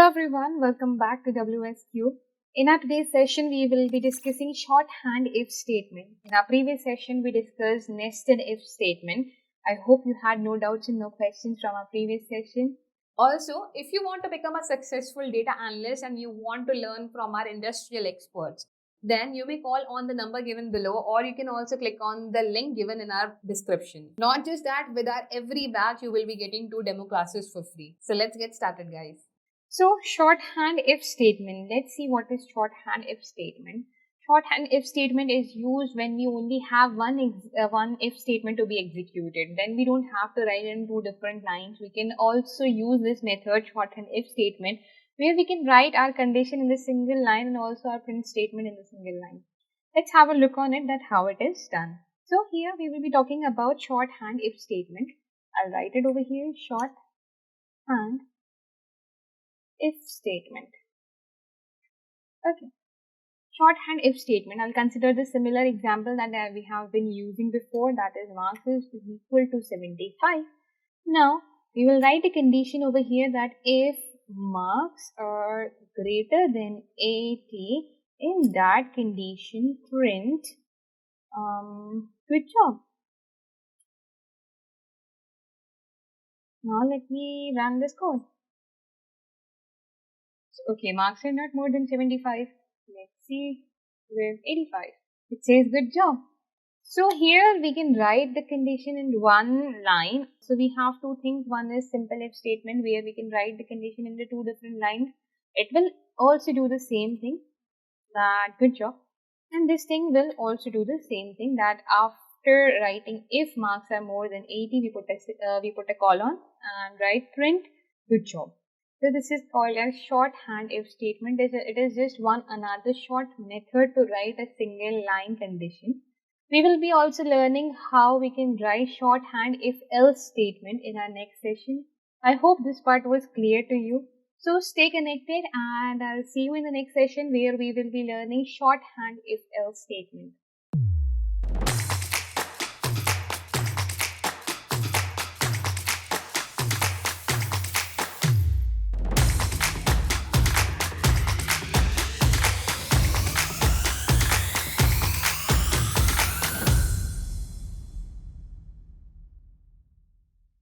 Hello everyone, welcome back to WsCube. In our today's session, we will be discussing shorthand if statement. In our previous session, we discussed nested if statement. I hope you had no doubts and no questions from our previous session. Also, if you want to become a successful data analyst and you want to learn from our industrial experts, then you may call on the number given below, or you can also click on the link given in our description. Not just that, with our every batch, you will be getting 2 demo classes for free. So let's get started, guys. So shorthand if statement. Let's see what is shorthand if statement. Shorthand if statement is used when we only have one if statement to be executed. Then we don't have to write in two different lines. We can also use this method shorthand if statement where we can write our condition in the single line and also our print statement in the single line. Let's have a look on it that how it is done. So here we will be talking about shorthand if statement. I'll write it over here, shorthand if statement. Okay. Shorthand if statement. I'll consider the similar example that we have been using before, that is marks is equal to 75. Now we will write a condition over here that if marks are greater than 80, in that condition print good job. Now let me run this code. Okay, marks are not more than 75. Let's see with 85. It says good job. So here we can write the condition in one line. So we have two things. One is simple if statement where we can write the condition in the two different lines. It will also do the same thing, that good job. And this thing will also do the same thing, that after writing if marks are more than 80, we put a colon and write print good job. So this is called as shorthand if statement. It is just one another short method to write a single line condition. We will be also learning how we can write shorthand if else statement in our next session. I hope this part was clear to you. So stay connected and I'll see you in the next session where we will be learning shorthand if else statement.